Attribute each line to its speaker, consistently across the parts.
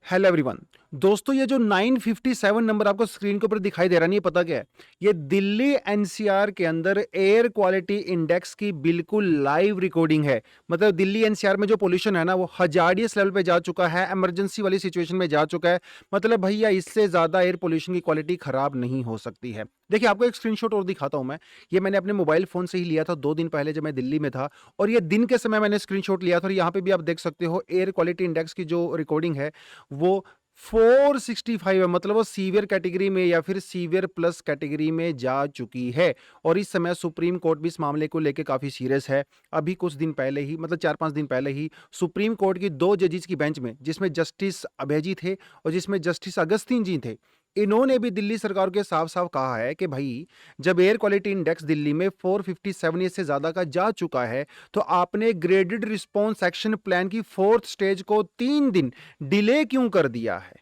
Speaker 1: Hello everyone. दोस्तों, ये जो 957 नंबर आपको स्क्रीन के ऊपर दिखाई दे रहा नहीं, पता क्या है? ये दिल्ली एनसीआर के अंदर एयर क्वालिटी इंडेक्स की बिल्कुल लाइव रिकॉर्डिंग है। मतलब दिल्ली एनसीआर में जो पोल्यूशन है ना, वो हजार्डियस लेवल पे जा चुका है, इमरजेंसी वाली सिचुएशन में जा चुका है। मतलब भैया, इससे ज्यादा एयर पोल्यूशन की क्वालिटी खराब नहीं हो सकती है। देखिए, आपको एक स्क्रीनशॉट और दिखाता हूं मैं। ये मैंने अपने मोबाइल फोन से ही लिया था 2 दिन पहले जब मैं दिल्ली में था, और ये दिन के समय मैंने स्क्रीनशॉट लिया था। और यहाँ पे भी आप देख सकते हो एयर क्वालिटी इंडेक्स की जो रिकॉर्डिंग है वो 465 है। मतलब वो सीवियर कैटेगरी में या फिर सीवियर प्लस कैटेगरी में जा चुकी है। और इस समय सुप्रीम कोर्ट भी इस मामले को लेकर काफी सीरियस है। अभी कुछ दिन पहले ही, मतलब 4-5 दिन पहले ही, सुप्रीम कोर्ट की 2 जजेस की बेंच में, जिसमें जस्टिस अभय जी थे और जिसमें जस्टिस अगस्तीन जी थे, इन्होंने भी दिल्ली सरकार के साफ साफ कहा है कि भाई, जब एयर क्वालिटी इंडेक्स दिल्ली में 457 से ज्यादा का जा चुका है, तो आपने ग्रेडेड रिस्पॉन्स एक्शन प्लान की 4th स्टेज को 3 दिन डिले क्यों कर दिया है?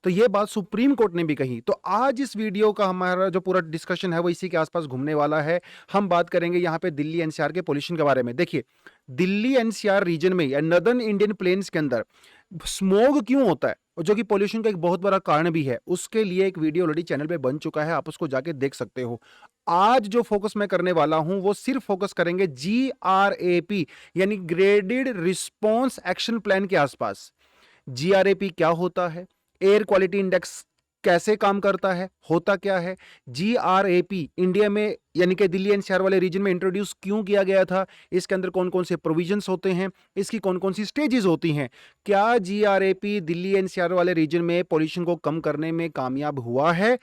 Speaker 1: तो यह बात सुप्रीम कोर्ट ने भी कही। तो आज इस वीडियो का हमारा जो पूरा डिस्कशन है वो इसी के आसपास घूमने वाला है। हम बात करेंगे यहां पे दिल्ली एनसीआर के पोल्यूशन के बारे में। देखिए, दिल्ली एनसीआर रीजन में या नदर्न इंडियन प्लेन्स के अंदर स्मोग क्यों होता है, और जो कि पोल्यूशन का एक बहुत बड़ा कारण भी है, उसके लिए एक वीडियो ऑलरेडी चैनल पे बन चुका है, आप उसको जाके देख सकते हो। आज जो फोकस मैं करने वाला हूं वो सिर्फ फोकस करेंगे GRAP यानी ग्रेडेड रिस्पॉन्स एक्शन प्लान के आसपास। GRAP क्या होता है, एयर क्वालिटी इंडेक्स कैसे काम करता है, होता क्या है, GRAP इंडिया में यानी कि दिल्ली एनसीआर वाले रीजन में इंट्रोड्यूस क्यों किया गया था, इसके अंदर कौन कौन से प्रोविजंस होते हैं, इसकी कौन कौन सी स्टेजेस होती हैं, क्या GRAP दिल्ली एनसीआर वाले रीजन में पोल्यूशन को कम करने में कामयाब हुआ है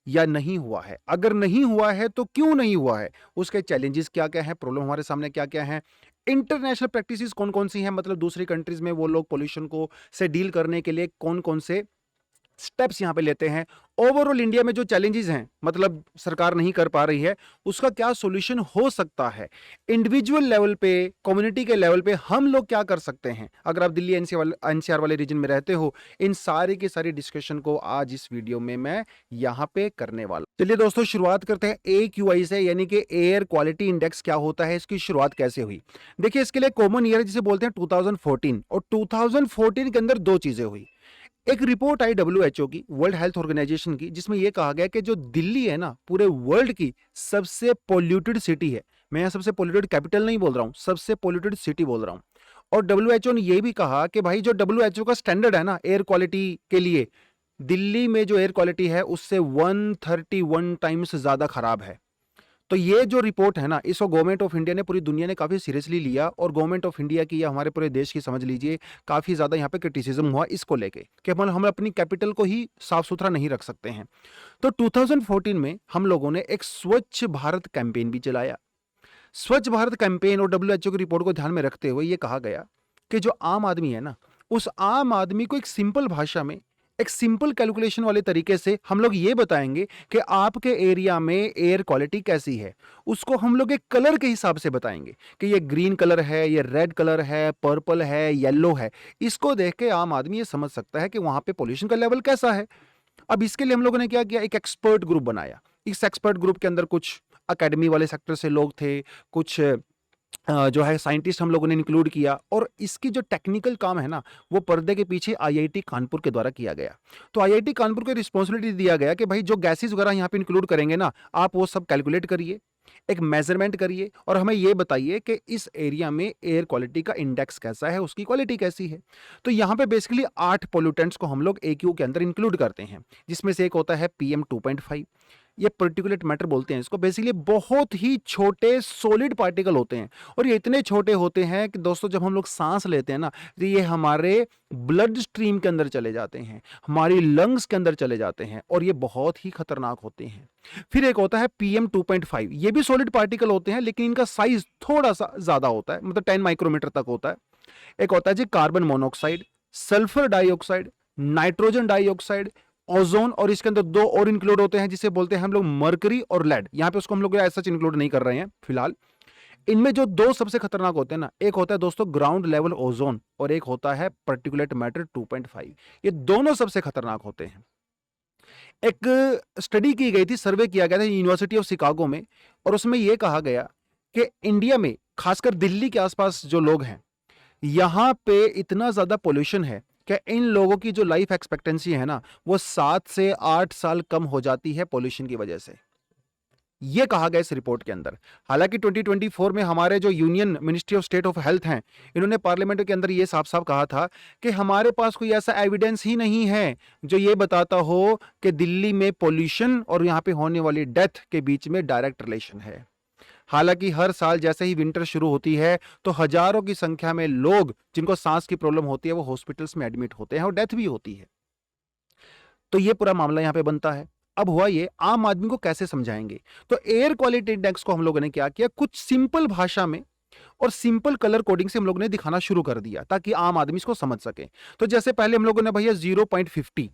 Speaker 1: या नहीं हुआ है, अगर नहीं हुआ है तो क्यों नहीं हुआ है, उसके चैलेंजेस क्या क्या हैं, प्रॉब्लम हमारे सामने क्या क्या हैं, इंटरनेशनल प्रैक्टिसेस कौन कौन सी हैं, मतलब दूसरी कंट्रीज में वो लोग पोल्यूशन को से डील करने के लिए कौन कौन से स्टेप्स यहां पे लेते हैं, ओवरऑल इंडिया में जो चैलेंजेस हैं, मतलब सरकार नहीं कर पा रही है, उसका क्या सॉल्यूशन हो सकता है, इंडिविजुअल लेवल पे, कम्युनिटी के लेवल पे हम लोग क्या कर सकते हैं अगर आप दिल्ली एनसीआर वाले रीजन में रहते हो। इन सारी की सारी डिस्कशन को आज इस वीडियो में मैं यहां पे करने वाला। चलिए दोस्तों, शुरुआत करते हैं AQI से, यानी कि एयर क्वालिटी इंडेक्स क्या होता है, इसकी शुरुआत कैसे हुई। देखिए, इसके लिए कॉमन ईयर जिसे बोलते हैं 2014, और 2014 के अंदर 2 चीजें हुई। एक रिपोर्ट आई WHO की, वर्ल्ड हेल्थ ऑर्गेनाइजेशन की, जिसमें यह कहा गया कि जो दिल्ली है ना, पूरे वर्ल्ड की सबसे पोल्यूटेड सिटी है। मैं यहां सबसे पोल्यूटेड कैपिटल नहीं बोल रहा हूं, सबसे पोल्यूटेड सिटी बोल रहा हूं। और WHO ने यह भी कहा कि भाई, जो WHO का स्टैंडर्ड है ना एयर क्वालिटी के लिए, दिल्ली में जो एयर क्वालिटी है उससे 131 टाइम्स ज्यादा खराब है। तो ये जो रिपोर्ट है ना, इसको गवर्नमेंट ऑफ इंडिया ने, पूरी दुनिया ने काफी सीरियसली लिया, और गवर्नमेंट ऑफ इंडिया की या हमारे पूरे देश की समझ लीजिए काफी ज्यादा यहाँ पे क्रिटिसिज्म हुआ इसको लेके कि हम अपनी कैपिटल को ही साफ सुथरा नहीं रख सकते हैं। तो 2014 में हम लोगों ने एक स्वच्छ भारत कैंपेन भी चलाया। स्वच्छ भारत कैंपेन और WHO की रिपोर्ट को ध्यान में रखते हुए यह कहा गया कि जो आम आदमी है ना, उस आम आदमी को एक सिंपल भाषा में, एक सिंपल कैलकुलेशन वाले तरीके से हम लोग ये बताएंगे कि आपके एरिया में एयर क्वालिटी कैसी है। उसको हम लोग एक कलर के हिसाब से बताएंगे कि ये ग्रीन कलर है, ये रेड कलर है, पर्पल है, येलो है। इसको देख के आम आदमी ये समझ सकता है कि वहां पे पोल्यूशन का लेवल कैसा है। अब इसके लिए हम लोगों ने क्या किया, एक एक्सपर्ट ग्रुप बनाया। इस एक्सपर्ट ग्रुप के अंदर कुछ अकेडमी वाले सेक्टर से लोग थे, कुछ जो है साइंटिस्ट हम लोगों ने इंक्लूड किया, और इसकी जो टेक्निकल काम है ना, वो पर्दे के पीछे IIT कानपुर के द्वारा किया गया। तो IIT कानपुर को रिस्पॉन्सिबिलिटी दिया गया कि भाई, जो गैसेस वगैरह यहाँ पे इंक्लूड करेंगे ना, आप वो सब कैलकुलेट करिए, एक मेजरमेंट करिए, और हमें ये बताइए कि इस एरिया में एयर क्वालिटी का इंडेक्स कैसा है, उसकी क्वालिटी कैसी है। तो यहाँ पे बेसिकली 8 पोल्यूटेंट्स को हम लोग AQ के अंदर इंक्लूड करते हैं, जिसमें से एक होता है PM2.5। ये पर्टिकुलेट मैटर बोलते हैं इसको। बेसिकली बहुत ही छोटे सॉलिड पार्टिकल होते हैं, और ये इतने छोटे होते हैं कि दोस्तों, जब हम लोग सांस लेते हैं ना, तो ये हमारे ब्लड स्ट्रीम के अंदर चले जाते हैं, हमारी लंग्स के अंदर चले जाते हैं, और ये बहुत ही खतरनाक होते हैं। फिर एक होता है PM2.5। ये भी सॉलिड पार्टिकल होते हैं, लेकिन इनका साइज थोड़ा सा ज्यादा होता है, मतलब 10 माइक्रोमीटर तक होता है। एक होता है जी carbon monoxide, sulphur dioxide, nitrogen dioxide, ozone, और इसके अंदर 2 और इंक्लूड होते हैं जिसे बोलते हैं हम लोग मर्करी और लेड। यहां पे उसको हम लोग ऐसा इंक्लूड नहीं कर रहे हैं फिलहाल। इनमें जो 2 सबसे खतरनाक होते हैं ना, एक होता है दोस्तों ग्राउंड लेवल ओजोन, और एक होता है पार्टिकुलेट मैटर 2.5। ये दोनों सबसे खतरनाक होते हैं। एक स्टडी की गई थी, सर्वे किया गया था यूनिवर्सिटी ऑफ शिकागो में, और उसमें यह कहा गया कि इंडिया में, खासकर दिल्ली के आसपास जो लोग हैं, यहां पे इतना ज्यादा पोल्यूशन है कि इन लोगों की जो लाइफ एक्सपेक्टेंसी है ना, वो 7 से 8 साल कम हो जाती है पॉल्यूशन की वजह से। ये कहा गया इस रिपोर्ट के अंदर। हालांकि 2024 में हमारे जो union ministry of state of health हैं, इन्होंने पार्लियामेंट के अंदर ये साफ साफ कहा था कि हमारे पास कोई ऐसा एविडेंस ही नहीं है जो ये बताता हो कि दिल्ली में पॉल्यूशन और यहां पे होने वाली डेथ के बीच में डायरेक्ट रिलेशन है। हालांकि हर साल जैसे ही विंटर शुरू होती है तो हजारों की संख्या में लोग जिनको सांस की प्रॉब्लम होती है वो हॉस्पिटल्स में एडमिट होते हैं और डेथ भी होती है। तो ये पूरा मामला यहां पे बनता है। अब हुआ ये, आम आदमी को कैसे समझाएंगे? तो एयर क्वालिटी इंडेक्स को हम लोगों ने क्या किया, कुछ सिंपल भाषा में और सिंपल कलर कोडिंग से हम लोगों ने दिखाना शुरू कर दिया ताकि आम आदमी इसको समझ सके। तो जैसे पहले हम लोगों ने भैया 0.50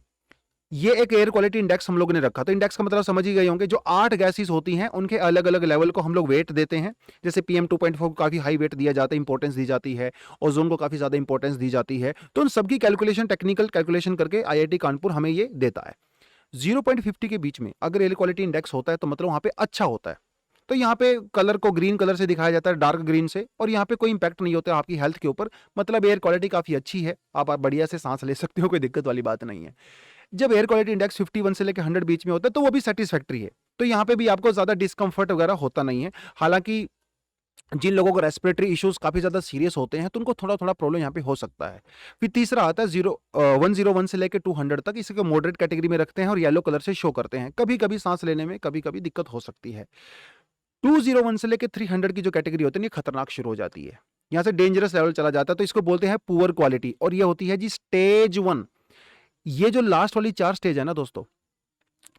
Speaker 1: ये एक एयर क्वालिटी इंडेक्स हम लोगों ने रखा। तो इंडेक्स का मतलब समझ ही गए होंगे, जो 8 गैसेस होती हैं उनके अलग अलग लेवल को हम लोग वेट देते हैं। जैसे PM 2.4 को काफी हाई वेट दिया जाता है, इंपॉर्टेंस दी जाती है, ओजोन को काफी ज्यादा इंपॉर्टेंस दी जाती है। तो उन सबकी कैलकुलेशन, टेक्निकल कैलकुलेशन करके IIT कानपुर हमें ये देता है। 0.50 के बीच में अगर एयर क्वालिटी इंडेक्स होता है तो मतलब वहां पे अच्छा होता है। तो यहाँ पे कलर को ग्रीन कलर से दिखाया जाता है, डार्क ग्रीन से, और यहाँ पे कोई इंपैक्ट नहीं होता है आपकी हेल्थ के ऊपर। मतलब एयर क्वालिटी काफी अच्छी है, आप बढ़िया से सांस ले सकते हो, कोई दिक्कत वाली बात नहीं है। जब एयर क्वालिटी इंडेक्स 51 से लेकर 100 बीच में होता है तो वो भी सेटिस्फैक्ट्री है। तो यहाँ पे भी आपको ज्यादा डिस्कंफर्ट वगैरह होता नहीं है। हालांकि जिन लोगों को रेस्पिरेटरी इश्यूज काफी ज्यादा सीरियस होते हैं तो उनको थोड़ा थोड़ा प्रॉब्लम यहाँ पे हो सकता है। फिर तीसरा आता है 101 से लेकर 200 तक, इसी को मॉडरेट कैटेगरी में रखते हैं और येलो कलर से शो करते हैं। कभी कभी सांस लेने में कभी कभी दिक्कत हो सकती है। 201 से लेकर 300 की जो कैटेगरी होती है ये खतरनाक शुरू हो जाती है, यहाँ से डेंजरस लेवल चला जाता है। तो इसको बोलते हैं पुअर क्वालिटी, और ये होती है जी स्टेज 1। ये जो लास्ट वाली 4 स्टेज है ना दोस्तों,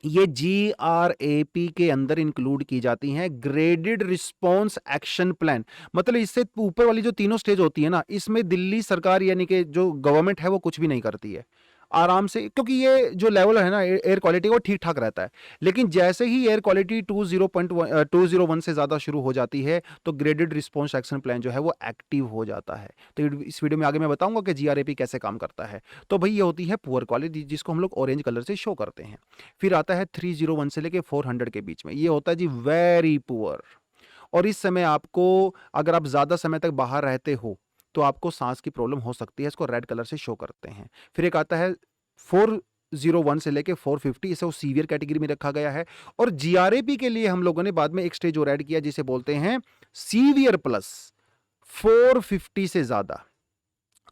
Speaker 1: ये GRAP के अंदर इंक्लूड की जाती हैं, ग्रेडेड रिस्पॉन्स एक्शन प्लान। मतलब इससे ऊपर वाली जो तीनों स्टेज होती है ना, इसमें दिल्ली सरकार यानी कि जो गवर्नमेंट है वो कुछ भी नहीं करती है, आराम से, क्योंकि ये जो लेवल है ना एयर क्वालिटी वो ठीक ठाक रहता है। लेकिन जैसे ही एयर क्वालिटी 201 से ज्यादा शुरू हो जाती है तो ग्रेडेड रिस्पॉन्स एक्शन प्लान जो है वो एक्टिव हो जाता है। तो इस वीडियो में आगे मैं बताऊंगा कि GRAP कैसे काम करता है। तो भाई ये होती है पुअर क्वालिटी, जिसको हम लोग ऑरेंज कलर से शो करते हैं। फिर आता है 301 से लेके 400 के बीच में, ये होता है जी वेरी पुअर। और इस समय आपको, अगर आप ज्यादा समय तक बाहर रहते हो तो आपको सांस की प्रॉब्लम हो सकती है, इसको रेड कलर से शो करते हैं। फिर एक आता है 401 से लेके 450, इसे वो सीवियर कैटेगरी में रखा गया है। और GRAP के लिए हम लोगों ने बाद में एक स्टेज और ऐड किया जिसे बोलते हैं सीवियर प्लस, 450 से ज्यादा।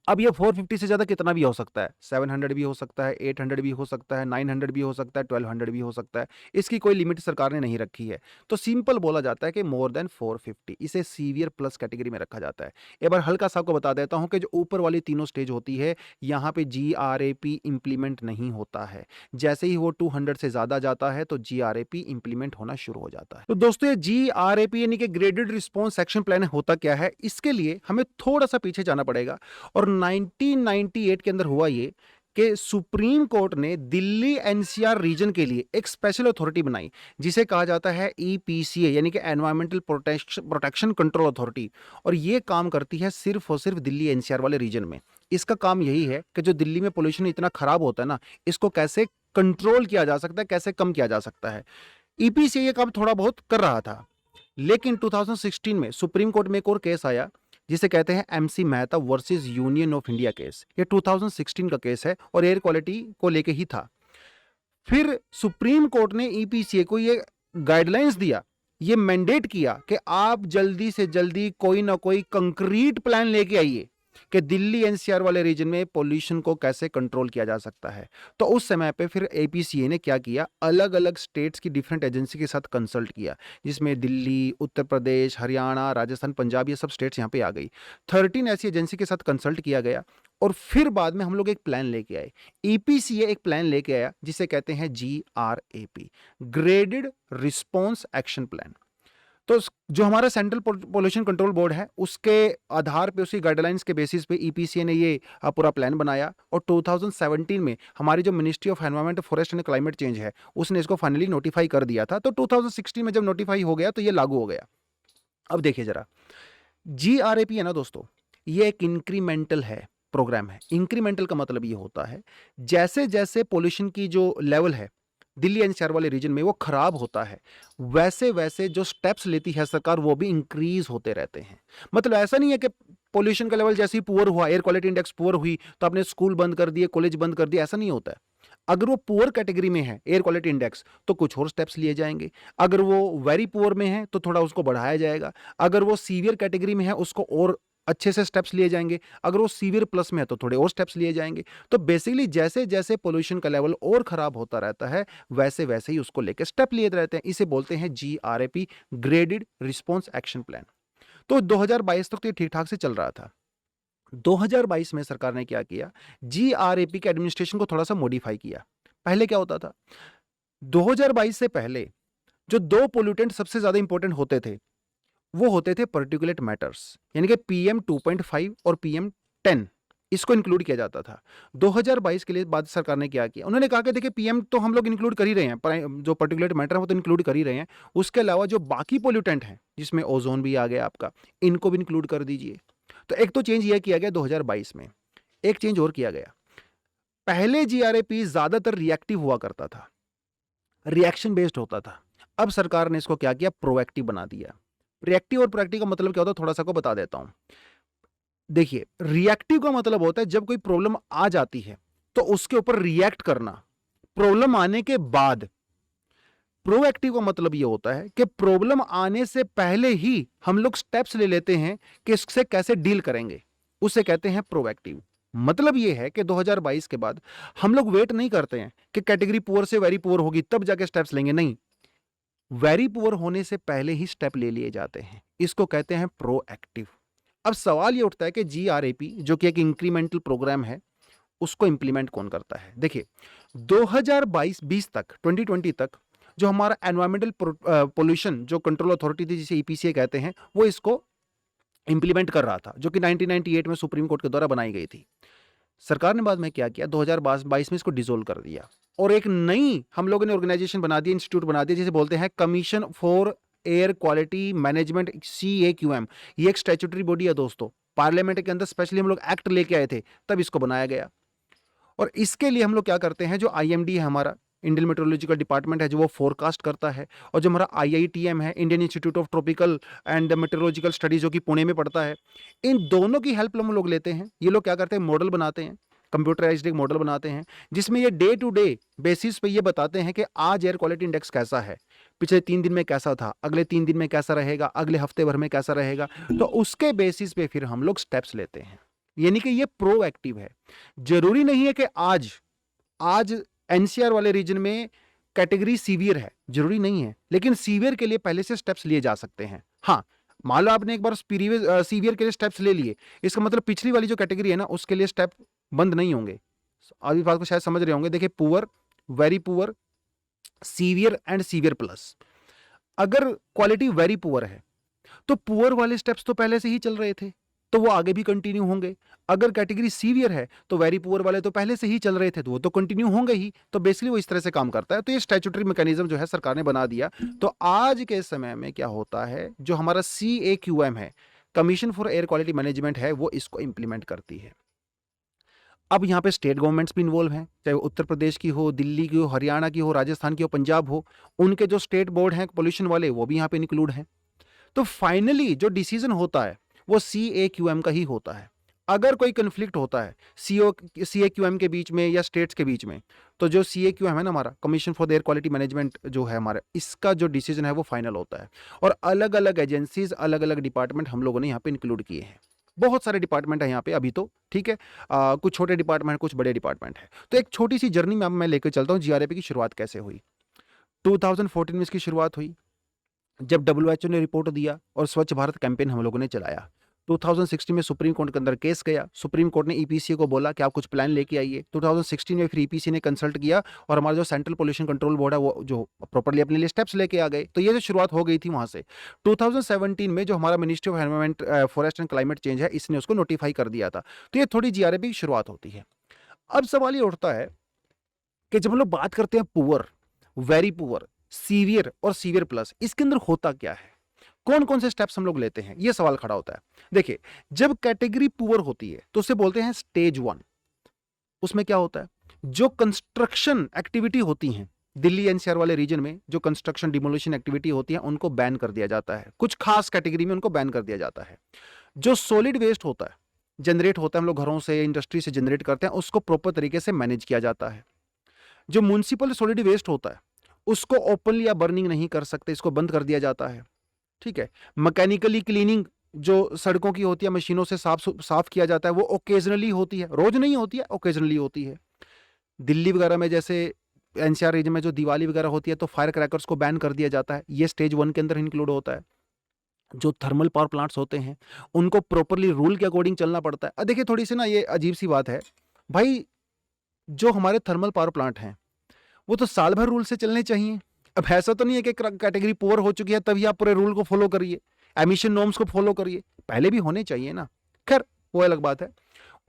Speaker 1: अब ये 450 से ज्यादा कितना भी हो सकता है, 700 भी हो सकता है, 800 भी हो सकता है, 900 भी हो सकता है, 1200 भी हो सकता है। इसकी कोई लिमिट सरकार ने नहीं रखी है। तो सिंपल बोला जाता है कि मोर देन 450, इसे सीवियर प्लस कैटेगरी में रखा जाता है। एक बार हल्का सा आपको बता देता हूं कि जो ऊपर वाली तीनों स्टेज होती है यहाँ पे GRAP इंप्लीमेंट नहीं होता है। जैसे ही वो 200 से ज्यादा जाता है तो GRAP इंप्लीमेंट होना शुरू हो जाता है। तो दोस्तों ये GRAP यानी कि ग्रेडेड रिस्पॉन्स एक्शन प्लान होता क्या है, इसके लिए हमें थोड़ा सा पीछे जाना पड़ेगा। और 1998 के अंदर हुआ ये कि सुप्रीम कोर्ट ने दिल्ली NCR रीजन के लिए एक स्पेशल अथॉरिटी बनाई जिसे कहा जाता है EPCA यानी कि एनवायरमेंटल प्रोटेक्शन कंट्रोल अथॉरिटी। और ये काम करती है सिर्फ और सिर्फ दिल्ली NCR वाले रीजन में। इसका काम यही है कि जो दिल्ली में पोल्यूशन इतना खराब होता है ना, इसको कैसे कंट्रोल किया जा सकता है, कैसे कम किया जा सकता है। EPCA ये काम थोड़ा बहुत कर रहा था, लेकिन 2016 में सुप्रीम कोर्ट में एक और केस आया जिसे कहते हैं MC Mehta versus union of India case. ये 2016 का केस है और एयर क्वालिटी को लेके ही था। फिर सुप्रीम कोर्ट ने EPCA को ये गाइडलाइंस दिया, ये मैंडेट किया कि आप जल्दी से जल्दी कोई ना कोई कंक्रीट प्लान लेके आइए कि दिल्ली NCR वाले रीजन में पोल्यूशन को कैसे कंट्रोल किया जा सकता है। तो उस समय पे फिर APCA ने क्या किया, अलग अलग स्टेट्स की डिफरेंट एजेंसी के साथ कंसल्ट किया, जिसमें दिल्ली, उत्तर प्रदेश, हरियाणा, राजस्थान, पंजाब, ये सब स्टेट्स यहाँ पे आ गई। 13 ऐसी एजेंसी के साथ कंसल्ट किया गया और फिर बाद में हम लोग एक प्लान लेके आए। EPCA एक प्लान लेके आया जिसे कहते हैं GRAP, graded response action plan. तो जो हमारा सेंट्रल पोल्यूशन कंट्रोल बोर्ड है उसके आधार पे, उसकी गाइडलाइंस के बेसिस पे EPCA ने ये पूरा प्लान बनाया। और 2017 में हमारी जो ministry of environment, forest and climate change है उसने इसको फाइनली नोटिफाई कर दिया था। तो 2016 में जब नोटिफाई हो गया तो ये लागू हो गया। अब देखिए जरा, GRAP है ना दोस्तों, ये एक इंक्रीमेंटल है, प्रोग्राम है। इंक्रीमेंटल का मतलब ये होता है जैसे जैसे पोल्यूशन की जो लेवल है दिल्ली एनसीआर वाले रीजन में वो खराब होता है, वैसे वैसे जो स्टेप्स लेती है सरकार वो भी इंक्रीज होते रहते हैं। मतलब ऐसा नहीं है कि पोल्यूशन का लेवल जैसे ही पुअर हुआ, एयर क्वालिटी इंडेक्स पुअर हुई तो आपने स्कूल बंद कर दिए, कॉलेज बंद कर दिया, ऐसा नहीं होता है। अगर वो पुअर कैटेगरी में है एयर क्वालिटी इंडेक्स तो कुछ और स्टेप्स लिए जाएंगे, अगर वो वेरी पुअर में है तो थोड़ा उसको बढ़ाया जाएगा, अगर वो सीवियर कैटेगरी में है उसको और अच्छे से स्टेप्स लिए जाएंगे, अगर वो सीवियर प्लस में है तो थोड़े और स्टेप्स लिए जाएंगे। तो बेसिकली जैसे जैसे पोल्यूशन का लेवल और खराब होता रहता है वैसे वैसे ही उसको लेकर स्टेप लिए रहते हैं। इसे बोलते हैं GRAP, graded response action plan. तो 2022 तक तो ये ठीक ठाक से चल रहा था। 2022 में सरकार ने क्या किया, GRAP के एडमिनिस्ट्रेशन को थोड़ा सा मॉडिफाई किया। पहले क्या होता था, 2022 से पहले जो दो पोल्यूटेंट सबसे ज्यादा इंपॉर्टेंट होते थे वो होते थे पर्टिकुलेट मैटर्स, यानी कि PM 2.5 और PM 10, इसको इंक्लूड किया जाता था। 2022 के लिए बाद सरकार ने क्या किया, उन्होंने कहा कि देखिए PM तो हम लोग इंक्लूड कर ही रहे हैं, जो पर्टिकुलेट मैटर है वो तो इंक्लूड कर ही रहे हैं, उसके अलावा जो बाकी पोल्यूटेंट हैं जिसमें ओजोन भी आ गया आपका, इनको भी इंक्लूड कर दीजिए। तो एक तो चेंज यह किया गया 2022 में। एक चेंज और किया गया, पहले GRAP ज्यादातर रिएक्टिव हुआ करता था, रिएक्शन बेस्ड होता था। अब सरकार ने इसको क्या किया, प्रोएक्टिव बना दिया। रिएक्टिव और प्रोएक्टिव का मतलब क्या होता है थोड़ा सा को बता देता हूं। देखिए, रिएक्टिव का मतलब होता है जब कोई प्रॉब्लम आ जाती है तो उसके ऊपर रिएक्ट करना प्रॉब्लम आने के बाद। प्रोएक्टिव का मतलब यह होता है कि प्रॉब्लम आने से पहले ही हम लोग स्टेप्स ले लेते हैं कि इससे कैसे डील करेंगे, उसे कहते हैं प्रोएक्टिव। मतलब यह है कि 2022 के बाद हम लोग वेट नहीं करते हैं कि कैटेगरी पुअर से वेरी पुअर होगी तब जाके स्टेप्स लेंगे, नहीं, वेरी पुअर होने से पहले ही स्टेप ले लिए जाते हैं, इसको कहते हैं प्रोएक्टिव। अब सवाल ये उठता है कि GRAP जो कि एक इंक्रीमेंटल प्रोग्राम है उसको इंप्लीमेंट कौन करता है। देखिए, 2022-20 तक, 2020 तक जो हमारा एनवायरमेंटल पोल्यूशन जो कंट्रोल अथॉरिटी थी जिसे EPCA कहते हैं, वो इसको इंप्लीमेंट कर रहा था, जो कि 1998 में सुप्रीम कोर्ट के द्वारा बनाई गई थी। सरकार ने बाद में क्या किया, 2022 में इसको डिसोल्व कर दिया और एक नई हम लोगों ने ऑर्गेनाइजेशन बना दी, इंस्टीट्यूट बना दिया, जिसे बोलते हैं commission for air quality management, CAQM। ये एक स्टैट्यूटरी बॉडी है दोस्तों, पार्लियामेंट के अंदर स्पेशली हम लोग एक्ट लेके आए थे तब इसको बनाया गया। और इसके लिए हम लोग क्या करते हैं, जो IMD है हमारा, इंडियन मेट्रोलॉजिकल डिपार्टमेंट है, जो वो फोरकास्ट करता है, और जो हमारा IITM है, Indian institute of tropical and metrological studies, जो कि पुणे में पड़ता है, इन दोनों की हेल्प हम लोग लेते हैं। ये लोग क्या करते हैं, मॉडल बनाते हैं, कंप्यूटराइज्ड एक मॉडल बनाते हैं जिसमें ये डे टू डे बेसिस पे ये बताते हैं कि आज एयर क्वालिटी इंडेक्स कैसा है, पिछले 3 दिन में कैसा था, अगले 3 दिन में कैसा रहेगा, अगले हफ्ते भर में कैसा रहेगा। तो उसके बेसिस पे फिर हम लोग स्टेप्स लेते हैं, यानी कि ये प्रोएक्टिव है। जरूरी नहीं है कि आज NCR वाले रीजन में कैटेगरी सीवियर है, जरूरी नहीं है, लेकिन सीवियर के लिए पहले से स्टेप्स लिए जा सकते हैं। हाँ, मान लो आपने एक बार सीवियर के लिए स्टेप्स ले लिए, इसका मतलब पिछली वाली जो कैटेगरी है ना उसके लिए स्टेप बंद नहीं होंगे। आज इस बात को शायद समझ रहे होंगे। देखिए, poor, very poor, severe and severe plus. अगर क्वालिटी वेरी पुअर है तो पुअर वाले स्टेप्स तो पहले से ही चल रहे थे तो वो आगे भी कंटिन्यू होंगे। अगर कैटेगरी सीवियर है तो वेरी पुअर वाले तो पहले से ही चल रहे थे तो वो तो कंटिन्यू होंगे ही। तो बेसिकली वो इस तरह से काम करता है। तो ये स्टैट्यूटरी मैकेनिज्म जो है सरकार ने बना दिया। तो आज के समय में क्या होता है, जो हमारा CAQM है, commission for air quality management है, वो इसको इंप्लीमेंट करती है। अब यहाँ पे स्टेट गवर्नमेंट्स भी इन्वॉल्व हैं, चाहे वो उत्तर प्रदेश की हो, दिल्ली की हो, हरियाणा की हो, राजस्थान की हो, पंजाब हो, उनके जो स्टेट बोर्ड हैं पोल्यूशन वाले वो भी यहाँ पे इंक्लूड हैं। तो फाइनली जो डिसीजन होता है वो CAQM का ही होता है। अगर कोई कंफ्लिक्ट होता है CAQM के बीच में या स्टेट्स के बीच में, तो जो CAQM है ना हमारा, commission for air quality management जो है हमारा, इसका जो डिसीजन है वो फाइनल होता है। और अलग अलग एजेंसीज, अलग अलग डिपार्टमेंट हम लोगों ने यहाँ पे इंक्लूड किए हैं। बहुत सारे डिपार्टमेंट है यहाँ पे अभी तो, ठीक है, कुछ छोटे डिपार्टमेंट, कुछ बड़े डिपार्टमेंट है। तो एक छोटी सी जर्नी में मैं लेकर चलता हूँ GRAP की शुरुआत कैसे हुई। 2014 में इसकी शुरुआत हुई जब WHO ने रिपोर्ट दिया और स्वच्छ भारत कैंपेन हम लोगों ने चलाया। 2016 में सुप्रीम कोर्ट के अंदर केस गया, सुप्रीम कोर्ट ने EPCA को बोला कि आप कुछ प्लान लेके आइए। 2016 में फिर EPCA ने कंसल्ट किया और हमारा जो सेंट्रल पोल्यूशन कंट्रोल बोर्ड है वो जो प्रॉपर्ली अपने लिए स्टेप्स लेके आ गए। तो ये जो शुरुआत हो गई थी वहां से। 2017 में जो हमारा ministry of environment, forest and climate change है, इसने उसको नोटिफाई कर दिया था। तो ये थोड़ी GRAP की शुरुआत होती है। अब सवाल ये उठता है कि जब हम लोग बात करते हैं पुअर, वेरी पुअर, सीवियर और सीवियर प्लस, इसके अंदर होता क्या है, कौन कौन से स्टेप्स हम लोग लेते हैं, ये सवाल खड़ा होता है। देखिए, जब कैटेगरी पुअर होती है तो उसे बोलते हैं स्टेज 1। उसमें क्या होता है, जो कंस्ट्रक्शन एक्टिविटी होती हैं, दिल्ली एनसीआर वाले रीजन में जो कंस्ट्रक्शन डिमोलिशन एक्टिविटी होती है उनको बैन कर दिया जाता है, कुछ खास कैटेगरी में उनको बैन कर दिया जाता है। जो सॉलिड वेस्ट होता है, जनरेट होता है, हम लोग घरों से इंडस्ट्री से जनरेट करते हैं, उसको प्रॉपर तरीके से मैनेज किया जाता है। जो म्युनिसिपल सॉलिड वेस्ट होता है उसको ओपनली या बर्निंग नहीं कर सकते, इसको बंद कर दिया जाता है। ठीक है, मैकेनिकली क्लीनिंग जो सड़कों की होती है, मशीनों से साफ किया जाता है, वो ओकेजनली होती है, रोज नहीं होती है, ओकेजनली होती है। दिल्ली वगैरह में जैसे एनसीआर रीजन में जो दिवाली वगैरह होती है तो फायर क्रैकर्स को बैन कर दिया जाता है, ये स्टेज 1 के अंदर इंक्लूड होता है। जो थर्मल पावर प्लांट्स होते हैं उनको प्रॉपरली रूल के अकॉर्डिंग चलना पड़ता है। देखिए थोड़ी सी ना ये अजीब सी बात है भाई, जो हमारे थर्मल पावर प्लांट हैं वो तो साल भर रूल से चलने चाहिए। अब ऐसा तो नहीं है कि कैटेगरी पुअर हो चुकी है तभी आप पूरे रूल को फॉलो करिए, एमिशन नॉर्म्स को फॉलो करिए, पहले भी होने चाहिए ना। खैर वो अलग बात है।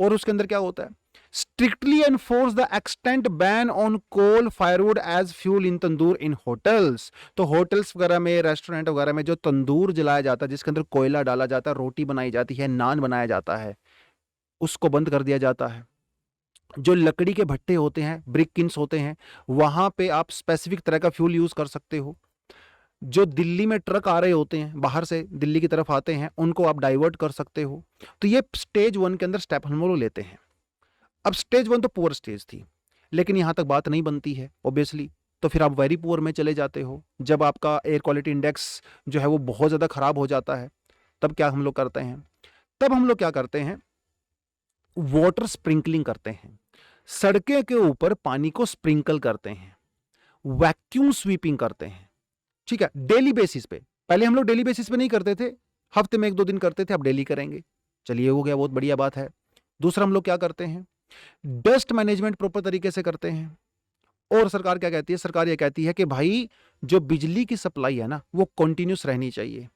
Speaker 1: और उसके अंदर क्या होता है, strictly enforce the extent ban on coal firewood as fuel in tandoor in hotels. तो होटल्स वगैरह में, रेस्टोरेंट वगैरह में जो तंदूर जलाया जाता है, जिसके अंदर कोयला डाला जाता है, रोटी बनाई जाती है, नान बनाया जाता है, उसको बंद कर दिया जाता है। जो लकड़ी के भट्टे होते हैं, ब्रिक किन्स होते हैं, वहां पे आप स्पेसिफिक तरह का फ्यूल यूज कर सकते हो। जो दिल्ली में ट्रक आ रहे होते हैं, बाहर से दिल्ली की तरफ आते हैं, उनको आप डाइवर्ट कर सकते हो। तो ये स्टेज 1 के अंदर स्टेप हम लोग लेते हैं। अब स्टेज 1 तो पुअर स्टेज थी, लेकिन यहां तक बात नहीं बनती है ऑब्वियसली, तो फिर आप वेरी पुअर में चले जाते हो। जब आपका एयर क्वालिटी इंडेक्स जो है वो बहुत ज़्यादा खराब हो जाता है, तब क्या हम लोग करते हैं, तब हम लोग क्या करते हैं, वाटर स्प्रिंकलिंग करते हैं, सड़कें के ऊपर पानी को स्प्रिंकल करते हैं, वैक्यूम स्वीपिंग करते हैं। ठीक है, डेली बेसिस पे। पहले हम लोग डेली बेसिस पे नहीं करते थे, हफ्ते में 1-2 दिन करते थे, अब डेली करेंगे। चलिए हो गया, बहुत बढ़िया बात है। दूसरा हम लोग क्या करते हैं, डस्ट मैनेजमेंट प्रॉपर तरीके से करते हैं। और सरकार क्या कहती है, सरकार ये कहती है कि भाई जो बिजली की सप्लाई है ना वो कंटिन्यूस रहनी चाहिए,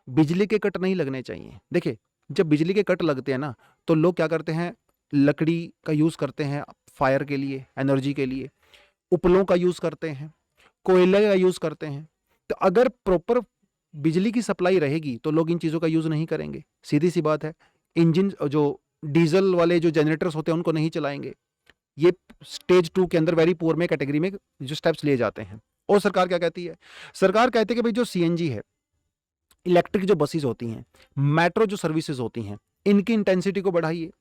Speaker 1: बिजली के कट नहीं लगने चाहिए। देखिए जब बिजली के कट लगते हैं ना तो लोग क्या करते हैं, लकड़ी का यूज करते हैं फायर के लिए, एनर्जी के लिए, उपलों का यूज करते हैं, कोयले का यूज करते हैं। तो अगर प्रॉपर बिजली की सप्लाई रहेगी तो लोग इन चीजों का यूज नहीं करेंगे, सीधी सी बात है। इंजन जो डीजल वाले जो जनरेटर्स होते हैं उनको नहीं चलाएंगे। ये स्टेज 2 के अंदर वेरी पुअर में कैटेगरी में जो स्टेप्स लिए जाते हैं। और सरकार क्या कहती है, सरकार कहती है कि भाई जो सीएनजी है, इलेक्ट्रिक जो बसेस होती हैं, मेट्रो जो सर्विसेज होती हैं, इनकी इंटेंसिटी को बढ़ाइए।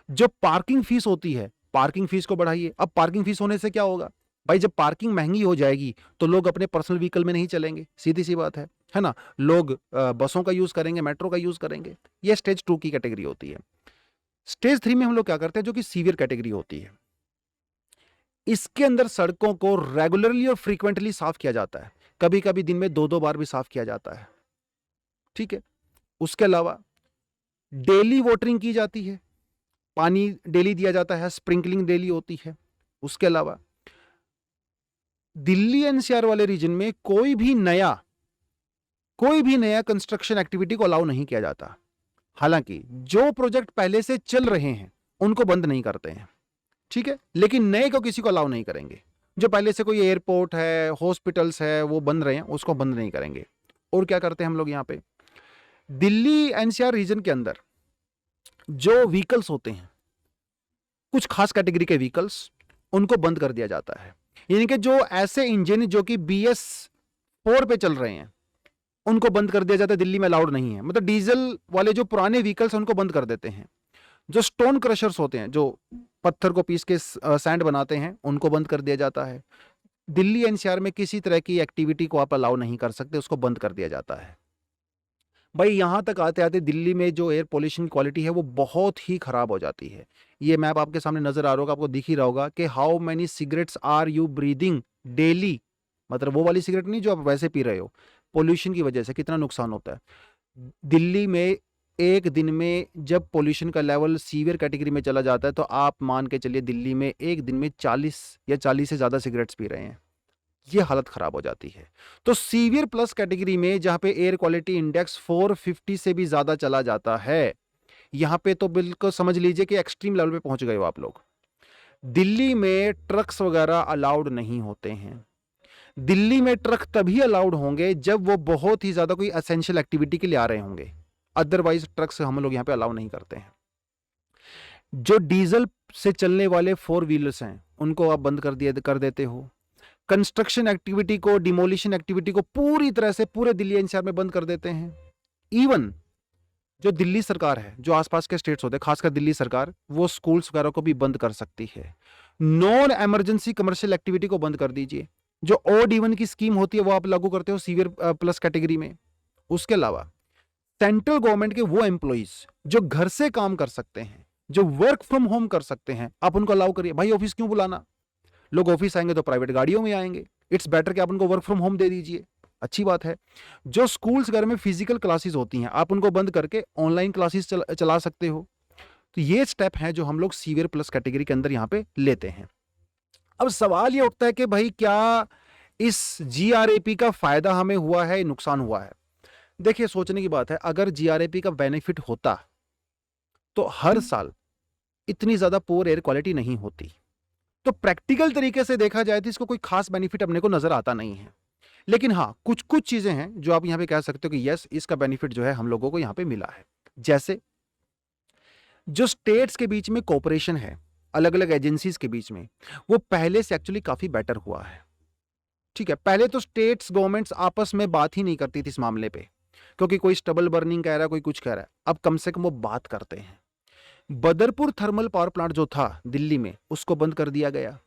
Speaker 1: जो पार्किंग फीस होती है, पार्किंग फीस को बढ़ाइए। अब पार्किंग फीस होने से क्या होगा भाई, जब पार्किंग महंगी हो जाएगी तो लोग अपने पर्सनल व्हीकल में नहीं चलेंगे, सीधी सी बात है ना। लोग बसों का यूज करेंगे, मेट्रो का यूज करेंगे। ये स्टेज 2 की कैटेगरी होती है। स्टेज 3 में हम लोग क्या करते हैं, जो कि सीवियर कैटेगरी होती है, इसके अंदर सड़कों को रेगुलरली और फ्रीक्वेंटली साफ किया जाता है, कभी कभी दिन में 2-2 बार भी साफ किया जाता है। ठीक है, उसके अलावा डेली वाटरिंग की जाती है, पानी डेली दिया जाता है, स्प्रिंकलिंग डेली होती है। उसके अलावा दिल्ली एनसीआर वाले रीजन में कोई भी नया कंस्ट्रक्शन एक्टिविटी को अलाउ नहीं किया जाता। हालांकि जो प्रोजेक्ट पहले से चल रहे हैं उनको बंद नहीं करते हैं, ठीक है, लेकिन नए को किसी को अलाउ नहीं करेंगे। जो पहले से कोई एयरपोर्ट है, हॉस्पिटल्स है, वो बन रहे हैं, उसको बंद नहीं करेंगे। और क्या करते हैं हम लोग यहाँ पे, दिल्ली एनसीआर रीजन के अंदर जो व्हीकल्स होते हैं, कुछ खास कैटेगरी के व्हीकल्स, उनको बंद कर दिया जाता है। यानी कि जो ऐसे इंजन जो कि BS4 पे चल रहे हैं उनको बंद कर दिया जाता है, दिल्ली में अलाउड नहीं है। मतलब डीजल वाले जो पुराने व्हीकल्स उनको बंद कर देते हैं। जो स्टोन क्रशर्स होते हैं, जो पत्थर को पीस के सैंड बनाते हैं, उनको बंद कर दिया जाता है। दिल्ली एनसीआर में किसी तरह की एक्टिविटी को आप अलाउ नहीं कर सकते, उसको बंद कर दिया जाता है। भाई यहां तक आते आते दिल्ली में जो एयर पोल्यूशन की क्वालिटी है वो बहुत ही खराब हो जाती है। ये मैप आपके सामने नजर आ रहा होगा, आपको दिख ही रहा होगा कि how many cigarettes are you breathing daily. मतलब वो वाली सिगरेट नहीं जो आप वैसे पी रहे हो, पोल्यूशन की वजह से कितना नुकसान होता है। दिल्ली में एक दिन में जब पोल्यूशन का लेवल सीवियर कैटेगरी में चला जाता है तो आप मान के चलिए दिल्ली में एक दिन में 40 या 40 से ज़्यादा सिगरेट्स पी रहे हैं। ये हालत खराब हो जाती है। तो सीवियर प्लस कैटेगरी में जहां पे एयर क्वालिटी इंडेक्स 450 से भी ज़्यादा चला जाता है, यहां पे तो बिल्कुल समझ लीजिए कि एक्सट्रीम लेवल पे पहुंच गए हो आप लोग। दिल्ली में ट्रक्स वगैरह अलाउड नहीं होते हैं। दिल्ली में ट्रक तभी अलाउड होंगे जब वो बहुत ही ज्यादा कोई एसेंशियल एक्टिविटी के लिए आ रहे होंगे, अदरवाइज ट्रक्स हम लोग यहां पे अलाउ नहीं करते हैं। जो डीजल से चलने वाले 4 व्हीलर्स हैं उनको आप बंद कर देते हो। कंस्ट्रक्शन एक्टिविटी को, डिमोलिशन एक्टिविटी को पूरी तरह से पूरे दिल्ली एनसीआर में बंद कर देते हैं। इवन जो दिल्ली सरकार है, जो आसपास के स्टेट्स होते हैं, खासकर दिल्ली सरकार, वो स्कूल्स वगैरह को भी बंद कर सकती है। नॉन एमरजेंसी कमर्शियल एक्टिविटी को बंद कर दीजिए। जो ऑड इवन की स्कीम होती है वो आप लागू करते हो सीवियर प्लस कैटेगरी में। उसके अलावा सेंट्रल गवर्नमेंट के वो एम्प्लॉइज जो घर से काम कर सकते हैं, जो वर्क फ्रॉम होम कर सकते हैं, आप उनको अलाउ करिए। भाई ऑफिस क्यों बुलाना, लोग ऑफिस आएंगे तो प्राइवेट गाड़ियों में आएंगे, इट्स बेटर कि आप उनको वर्क फ्रॉम होम दे दीजिए, अच्छी बात है। जो स्कूल्स घर में फिजिकल क्लासेस होती हैं, आप उनको बंद करके ऑनलाइन क्लासेस चला सकते हो। तो ये स्टेप है जो हम लोग सीवियर प्लस कैटेगरी के अंदर यहां पे लेते हैं। अब सवाल ये उठता है कि भाई क्या इस जीआरएपी का फायदा हमें हुआ है, नुकसान हुआ है? देखिए सोचने की बात है, अगर जीआरएपी का बेनिफिट होता तो हर साल इतनी ज्यादा पुअर एयर क्वालिटी नहीं होती। तो प्रैक्टिकल तरीके से देखा जाए तो इसको कोई खास बेनिफिट अपने को नजर आता नहीं है। लेकिन हाँ, कुछ कुछ चीजें हैं जो आप यहां पे कह सकते हो कि यस, इसका बेनिफिट जो है हम लोगों को यहां पे मिला है। जैसे जो स्टेट्स के बीच में कोऑपरेशन है, अलग अलग एजेंसीज के बीच में, वो पहले से एक्चुअली काफी बेटर हुआ है। ठीक है, पहले तो स्टेट्स गवर्नमेंट्स आपस में बात ही नहीं करती थी इस मामले पे, क्योंकि कोई स्टबल बर्निंग कह रहा है, कोई कुछ कह रहा है। अब कम से कम वो बात करते हैं। बदरपुर थर्मल पावर प्लांट जो था दिल्ली में, उसको बंद कर दिया गया।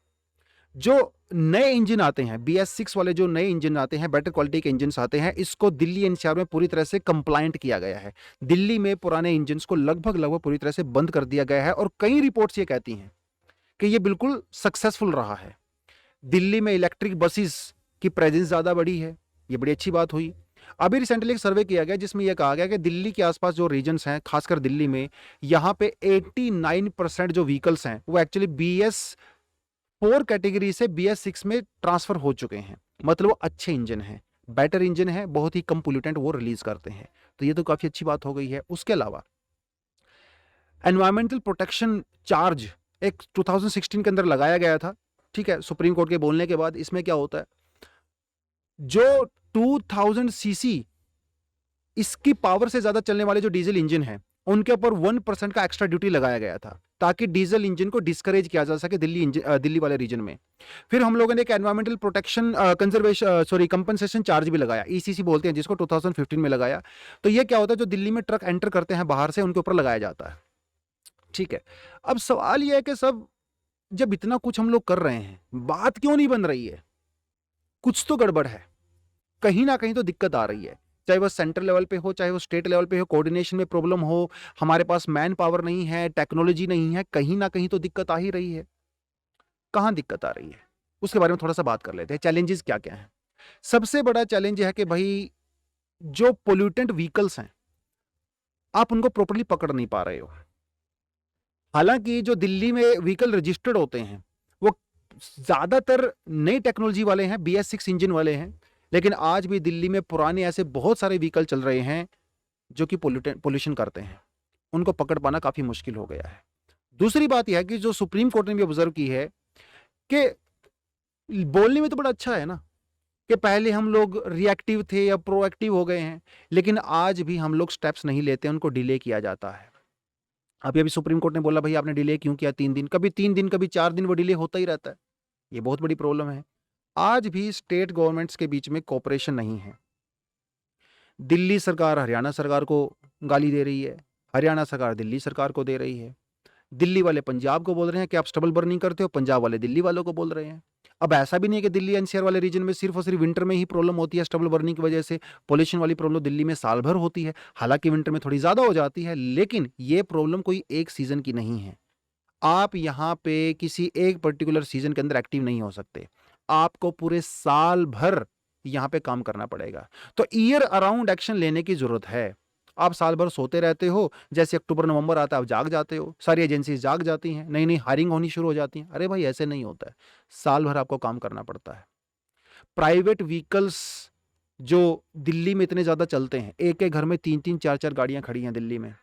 Speaker 1: जो नए इंजन आते हैं, BS6 वाले जो नए इंजन आते हैं, बेटर क्वालिटी के इंजन आते हैं, इसको दिल्ली एनसीआर में पूरी तरह से कंप्लायंट किया गया है। दिल्ली में पुराने इंजन को लगभग पूरी तरह से बंद कर दिया गया है, और कई रिपोर्ट्स ये कहती हैं कि ये बिल्कुल सक्सेसफुल रहा है। दिल्ली में इलेक्ट्रिक बसेस की प्रेजेंस ज्यादा बढ़ी है, ये बड़ी अच्छी बात हुई। अभी रिसेंटली एक सर्वे किया गया जिसमें यह कहा गया कि दिल्ली के आसपास जो रीजन्स हैं, खासकर दिल्ली में, यहां पे 89% जो व्हीकल्स हैं वो एक्चुअली BS4 कैटेगरी से BS6 में ट्रांसफर हो चुके हैं। मतलब वो अच्छे इंजन हैं, बेटर इंजन है, बहुत ही कम पोल्यूटेंट वो रिलीज करते हैं। तो ये तो काफी अच्छी बात हो गई है। उसके अलावा एनवायरमेंटल प्रोटेक्शन चार्ज एक 2016 के अंदर लगाया गया था। ठीक है, सुप्रीम कोर्ट के बोलने के बाद इसमें क्या होता है, जो 2000 सीसी इसकी पावर से ज्यादा चलने वाले जो डीजल इंजन हैं, उनके ऊपर 1% का एक्स्ट्रा ड्यूटी लगाया गया था, ताकि डीजल इंजन को डिस्करेज किया जा सके दिल्ली वाले रीजन में। फिर हम लोगों ने एक एनवायरमेंटल प्रोटेक्शन कंपनसेशन चार्ज भी लगाया, ECC बोलते हैं जिसको, 2015 में लगाया। तो ये क्या होता है, जो दिल्ली में ट्रक एंटर करते हैं बाहर से, उनके ऊपर लगाया जाता है। ठीक है, अब सवाल यह है कि सब जब इतना कुछ हम लोग कर रहे हैं, बात क्यों नहीं बन रही है? कुछ तो गड़बड़ है, कहीं ना कहीं तो दिक्कत आ रही है। चाहे वो सेंट्रल लेवल पे हो, चाहे वो स्टेट लेवल पे हो, कोऑर्डिनेशन में प्रॉब्लम हो, हमारे पास मैन पावर नहीं है, टेक्नोलॉजी नहीं है, कहीं ना कहीं तो दिक्कत आ ही रही है। कहां दिक्कत आ रही है, उसके बारे में थोड़ा सा बात कर लेते हैं। चैलेंजेस क्या क्या है? सबसे बड़ा चैलेंज है कि भाई जो पोल्यूटेंट व्हीकल्स हैं, आप उनको प्रॉपर्ली पकड़ नहीं पा रहे हो। हालांकि जो दिल्ली में व्हीकल रजिस्टर्ड होते हैं वो ज्यादातर नई टेक्नोलॉजी वाले हैं, BS6 इंजन वाले हैं, लेकिन आज भी दिल्ली में पुराने ऐसे बहुत सारे व्हीकल चल रहे हैं जो कि पोल्यूशन करते हैं। उनको पकड़ पाना काफी मुश्किल हो गया है। दूसरी बात यह है कि जो सुप्रीम कोर्ट ने भी ऑब्जर्व की है कि बोलने में तो बड़ा अच्छा है ना कि पहले हम लोग रिएक्टिव थे या प्रोएक्टिव हो गए हैं, लेकिन आज भी हम लोग स्टेप्स नहीं लेते, उनको डिले किया जाता है। अभी सुप्रीम कोर्ट ने बोला भाई आपने डिले क्यों किया 3 दिन, कभी 3 दिन कभी 4 दिन, वो डिले होता ही रहता है। ये बहुत बड़ी प्रॉब्लम है। आज भी स्टेट गवर्नमेंट्स के बीच में कोऑपरेशन नहीं है। दिल्ली सरकार हरियाणा सरकार को गाली दे रही है, हरियाणा सरकार दिल्ली सरकार को दे रही है। दिल्ली वाले पंजाब को बोल रहे हैं कि आप स्टबल बर्निंग करते हो, पंजाब वाले दिल्ली वालों को बोल रहे हैं। अब ऐसा भी नहीं है कि दिल्ली एनसीआर वाले रीजन में सिर्फ और सिर्फ विंटर में ही प्रॉब्लम होती है स्टबल बर्निंग की वजह से। पोल्यूशन वाली प्रॉब्लम दिल्ली में साल भर होती है, हालांकि विंटर में थोड़ी ज्यादा हो जाती है, लेकिन ये प्रॉब्लम कोई एक सीजन की नहीं है। आप यहाँ पे किसी एक पर्टिकुलर सीजन के अंदर एक्टिव नहीं हो सकते, आपको पूरे साल भर यहाँ पे काम करना पड़ेगा। तो ईयर अराउंड एक्शन लेने की जरूरत है। आप साल भर सोते रहते हो, जैसे अक्टूबर नवंबर आता है आप जाग जाते हो, सारी एजेंसी जाग जाती हैं, नई नई हायरिंग होनी शुरू हो जाती है। अरे भाई ऐसे नहीं होता है, साल भर आपको काम करना पड़ता है। प्राइवेट व्हीकल्स जो दिल्ली में इतने ज्यादा चलते हैं, एक एक घर में 3-3 4-4 गाड़ियां खड़ी हैं दिल्ली में।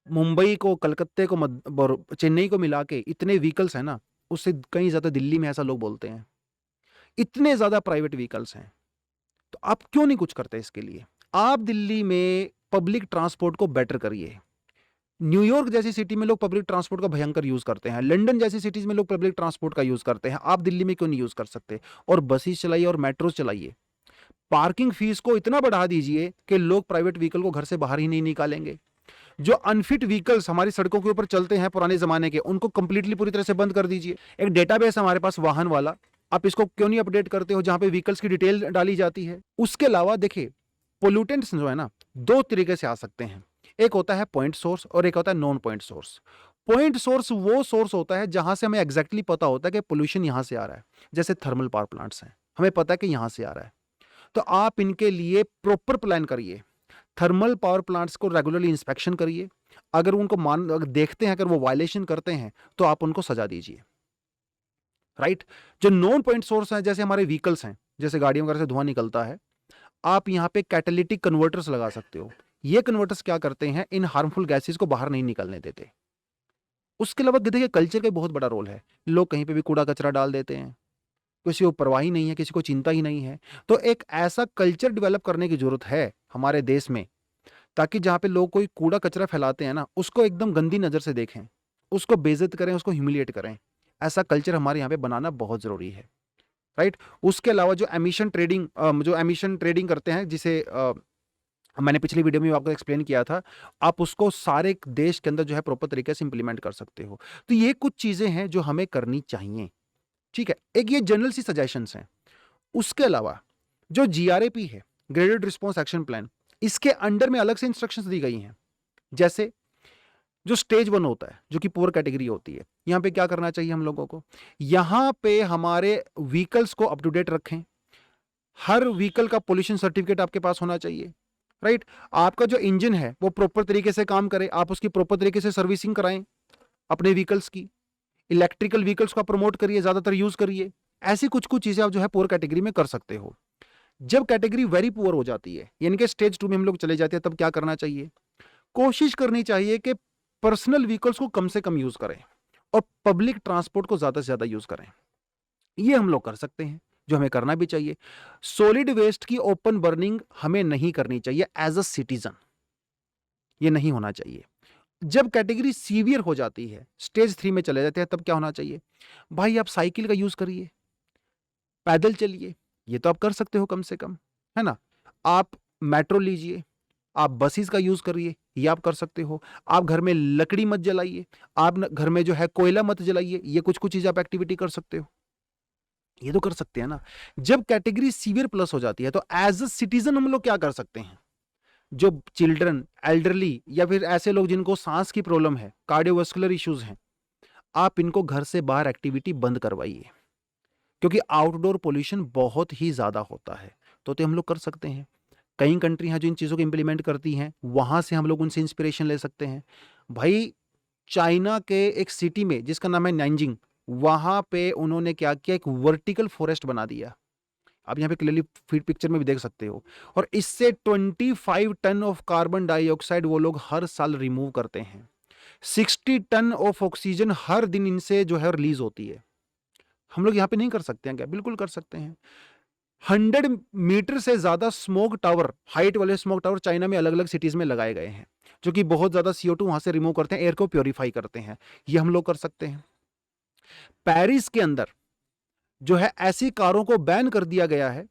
Speaker 1: मुंबई को, कलकत्ते को, चेन्नई को मिला के इतने व्हीकल्स हैं ना, उससे कहीं ज्यादा दिल्ली में, ऐसा लोग बोलते हैं। इतने ज्यादा प्राइवेट व्हीकल्स हैं, तो आप क्यों नहीं कुछ करते इसके लिए? आप दिल्ली में पब्लिक ट्रांसपोर्ट को बेटर करिए। न्यूयॉर्क जैसी सिटी में लोग पब्लिक ट्रांसपोर्ट का भयंकर यूज करते हैं, लंदन जैसी सिटीज में लोग पब्लिक ट्रांसपोर्ट का यूज करते हैं, आप दिल्ली में क्यों नहीं यूज कर सकते? और बसेस चलाइए और मेट्रो चलाइए। पार्किंग फीस को इतना बढ़ा दीजिए कि लोग प्राइवेट व्हीकल को घर से बाहर ही नहीं निकालेंगे। जो अनफिट व्हीकल्स हमारी सड़कों के ऊपर चलते हैं पुराने जमाने के, उनको कंप्लीटली पूरी तरह से बंद कर दीजिए। एक डेटाबेस हमारे पास वाहन वाला, आप इसको क्यों नहीं अपडेट करते हो, जहां पे व्हीकल्स की डिटेल डाली जाती है। उसके अलावा देखिए, पोल्यूटेंट्स जो है ना, दो तरीके से आ सकते हैं। एक होता है पॉइंट सोर्स और एक होता है non point source. Point source वो सोर्स होता है जहां से हमें एग्जैक्टली पता होता है कि पोल्यूशन यहां से आ रहा है। जैसे थर्मल पावर प्लांट्स हैं, हमें पता है कि यहां से आ रहा है, तो आप इनके लिए प्रॉपर प्लान करिए। थर्मल पावर प्लांट्स को रेगुलरली इंस्पेक्शन करिए। अगर उनको अगर देखते हैं, अगर वो वायलेशन करते हैं, तो आप उनको सजा दीजिए। राइट। जो नॉन पॉइंट सोर्स है, जैसे हमारे व्हीकल्स हैं, जैसे गाड़ियों वगैरह से धुआं निकलता है, आप यहां पे कैटालिटिक कन्वर्टर्स लगा सकते हो। ये कन्वर्टर्स क्या करते हैं, इन हार्मफुल गैसेस को बाहर नहीं निकलने देते। उसके अलावा देखिए, कल्चर का बहुत बड़ा रोल है। लोग कहीं पे भी कूड़ा कचरा डाल देते हैं, किसी को परवाह ही नहीं है, किसी को चिंता ही नहीं है। तो एक ऐसा कल्चर डेवलप करने की जरूरत है हमारे देश में, ताकि जहां पे लोग कोई कूड़ा कचरा फैलाते हैं ना, उसको एकदम गंदी नजर से देखें, उसको बेइज्जत करें, उसको ह्यूमिलिएट करें। ऐसा कल्चर हमारे यहाँ पे बनाना बहुत जरूरी है। राइट। उसके अलावा जो एमिशन ट्रेडिंग करते हैं, जिसे मैंने पिछली वीडियो में आपको एक्सप्लेन किया था, आप उसको सारे देश के अंदर जो है प्रॉपर तरीके से इंप्लीमेंट कर सकते हो। तो ये कुछ चीजें हैं जो हमें करनी चाहिए। ठीक है, एक ये जनरल सी सजेशंस हैं। उसके अलावा जो जीआरएपी है, ग्रेडेड रिस्पॉन्स एक्शन प्लान, इसके अंडर में अलग से इंस्ट्रक्शंस दी गई हैं। जैसे जो स्टेज 1 होता है, जो कि पुअर कैटेगरी होती है, यहां पे क्या करना चाहिए हम लोगों को, यहां पे हमारे व्हीकल्स को अप टू डेट रखें। हर व्हीकल का पोल्यूशन सर्टिफिकेट आपके पास होना चाहिए। राइट। आपका जो इंजन है वो प्रॉपर तरीके से काम करे, आप उसकी प्रॉपर तरीके से सर्विसिंग कराएं अपने व्हीकल्स की। इलेक्ट्रिकल व्हीकल्स का प्रमोट करिए, ज्यादातर यूज करिए। ऐसी कुछ कुछ चीजें आप जो है पुअर कैटेगरी में कर सकते हो। जब कैटेगरी वेरी पुअर हो जाती है, यानी कि स्टेज 2 में हम लोग चले जाते हैं, तब क्या करना चाहिए, कोशिश करनी चाहिए कि पर्सनल व्हीकल्स को कम से कम यूज करें और पब्लिक ट्रांसपोर्ट को ज्यादा से ज्यादा यूज करें। ये हम लोग कर सकते हैं, जो हमें करना भी चाहिए। सॉलिड वेस्ट की ओपन बर्निंग हमें नहीं करनी चाहिए एज अ सिटीजन, ये नहीं होना चाहिए। जब कैटेगरी सीवियर हो जाती है, स्टेज 3 में चले जाते हैं, तब क्या होना चाहिए, भाई आप साइकिल का यूज करिए, पैदल चलिए, ये तो आप कर सकते हो कम से कम, है ना। आप मेट्रो लीजिए, आप बसेस का यूज करिए, ये आप कर सकते हो। आप घर में लकड़ी मत जलाइए, आप घर में जो है कोयला मत जलाइए, ये कुछ कुछ चीज आप एक्टिविटी कर सकते हो, ये तो कर सकते हैं ना। जब कैटेगरी सीवियर प्लस हो जाती है, तो एज अ सिटीजन हम लोग क्या कर सकते हैं, जो चिल्ड्रन, एल्डरली, या फिर ऐसे लोग जिनको सांस की प्रॉब्लम है, कार्डियोवास्कुलर इश्यूज हैं, आप इनको घर से बाहर एक्टिविटी बंद करवाइए, क्योंकि आउटडोर पोल्यूशन बहुत ही ज्यादा होता है। तो हम लोग कर सकते हैं। कई कंट्री हैं जो इन चीजों को इंप्लीमेंट करती हैं, वहां से हम लोग उनसे इंस्पिरेशन ले सकते हैं। भाई, चाइना के एक सिटी में जिसका नाम है नैनजिंग, वहां पे उन्होंने क्या किया, एक वर्टिकल फॉरेस्ट बना दिया। आप यहाँ पे क्लियरली फीड पिक्चर में भी देख सकते हो। और इससे 25 टन ऑफ कार्बन डाइऑक्साइड वो लोग हर साल रिमूव करते हैं। 60 टन ऑफ ऑक्सीजन हर दिन इनसे जो है रिलीज होती है। हम लोग यहाँ पे नहीं कर सकते हैं क्या? बिल्कुल कर सकते हैं। 100 मीटर से ज्यादा स्मोक टावर, हाइट वाले स्मोक टावर चाइना में अलग अलग सिटीज में लगाए गए हैं, जो कि बहुत ज्यादा CO2 वहां से रिमूव करते हैं, एयर को प्योरीफाई करते हैं। ये हम लोग कर सकते हैं। पेरिस के अंदर जो है ऐसी कारों को बैन कर दिया गया है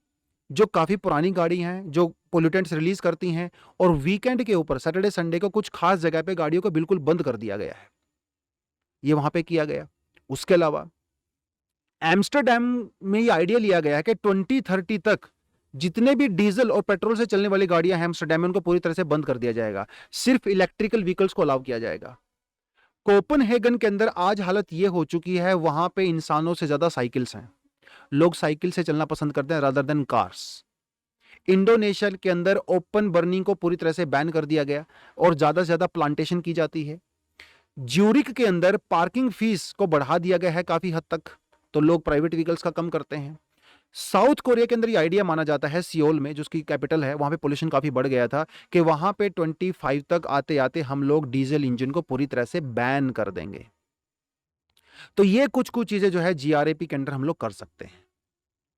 Speaker 1: जो काफी पुरानी गाड़ी हैं, जो पोल्यूटेंट्स रिलीज करती हैं, और वीकेंड के ऊपर सैटरडे संडे को कुछ खास जगह पे गाड़ियों को बिल्कुल बंद कर दिया गया है। ये वहां पे किया गया। उसके अलावा एम्स्टरडेम में ये आइडिया लिया गया है कि 2030 तक जितने भी डीजल और पेट्रोल से चलने वाली गाड़ियां हैं एम्स्टरडेम में, उनको पूरी तरह से बंद कर दिया जाएगा। सिर्फ इलेक्ट्रिकल व्हीकल्स को अलाउ किया जाएगा। कोपनहेगन के अंदर आज हालत यह हो चुकी है, वहां पे इंसानों से ज्यादा साइकिल्स हैं। लोग साइकिल से चलना पसंद करते हैं रादर देन कार्स। इंडोनेशिया के अंदर ओपन बर्निंग को पूरी तरह से बैन कर दिया गया और ज्यादा से ज्यादा प्लांटेशन की जाती है। ज्यूरिक के अंदर पार्किंग फीस को बढ़ा दिया गया है काफी हद तक, तो लोग प्राइवेट व्हीकल्स का कम करते हैं। साउथ कोरिया के अंदर ये आइडिया माना जाता है, सियोल में, जो उसकी कैपिटल है, वहां पे पोल्यूशन काफी बढ़ गया था, कि वहां पे 25 तक आते आते हम लोग डीजल इंजन को पूरी तरह से बैन कर देंगे। तो ये कुछ कुछ चीजें जो है जीआरएपी के अंदर हम लोग कर सकते हैं।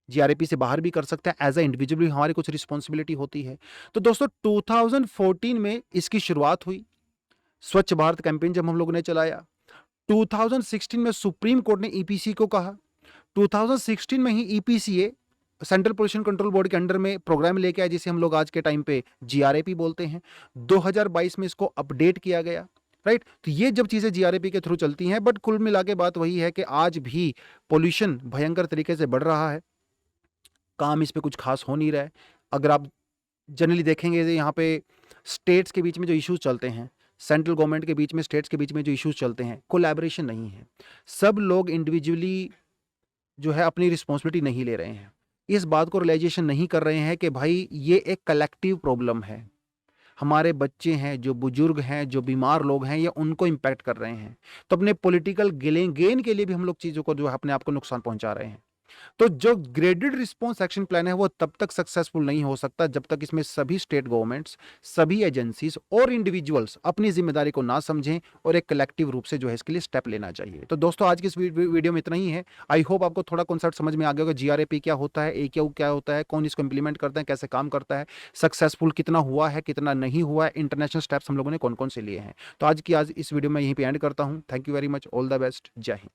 Speaker 1: जीआरएपी से बाहर भी कर सकते हैं, एज ए इंडिविजुअल भी हमारी कुछ रिस्पॉन्सिबिलिटी होती है। तो दोस्तों 2014 में इसकी शुरुआत हुई। स्वच्छ भारत कैंपेन जब हम लोगों ने चलाया, 2016 में सुप्रीम कोर्ट ने ईपीसी को कहा, 2016 में ही EPCA central pollution control board के अंडर में प्रोग्राम लेके आया, जिसे हम लोग आज के टाइम पे जीआरएपी बोलते हैं। 2022 में इसको अपडेट किया गया, राइट। तो ये जब चीजें जीआरएपी के थ्रू चलती हैं, बट कुल मिला के बात वही है कि आज भी पोल्यूशन भयंकर तरीके से बढ़ रहा है, काम इस पे कुछ खास हो नहीं रहा है। अगर आप जनरली देखेंगे यहाँ पे स्टेट्स के बीच में जो इश्यूज चलते हैं, सेंट्रल गवर्नमेंट के बीच में स्टेट्स के बीच में जो इश्यूज चलते हैं, कोलैबोरेशन नहीं है। सब लोग इंडिविजुअली जो है अपनी रिस्पॉन्सिबिलिटी नहीं ले रहे हैं, इस बात को रियलाइजेशन नहीं कर रहे हैं कि भाई ये एक कलेक्टिव प्रॉब्लम है। हमारे बच्चे हैं, जो बुजुर्ग हैं, जो बीमार लोग हैं, ये उनको इम्पैक्ट कर रहे हैं। तो अपने पॉलिटिकल गेन के लिए भी हम लोग चीज़ों को जो है अपने आप को नुकसान पहुंचा रहे हैं। तो जो ग्रेडेड रिस्पॉन्स एक्शन प्लान है वो तब तक सक्सेसफुल नहीं हो सकता जब तक इसमें सभी स्टेट गवर्नमेंट्स, सभी एजेंसीज और इंडिविजुअल्स अपनी जिम्मेदारी को ना समझें और एक कलेक्टिव रूप से जो है इसके लिए स्टेप लेना चाहिए। तो दोस्तों आज की इस वीडियो में इतना ही है। आई होप आपको थोड़ा कॉन्सेप्ट समझ में आ गया होगा, जीआरएपी क्या होता है, AQAI क्या होता है, कौन इसको इंप्लीमेंट करता है, कैसे काम करता है, सक्सेसफुल कितना हुआ है, कितना नहीं हुआ है, इंटरनेशनल स्टेप्स हम लोगों ने कौन कौन से लिए हैं। तो आज इस वीडियो में यहीं पे एंड करता हूं। Thank you very much, all the best, जय हिंद।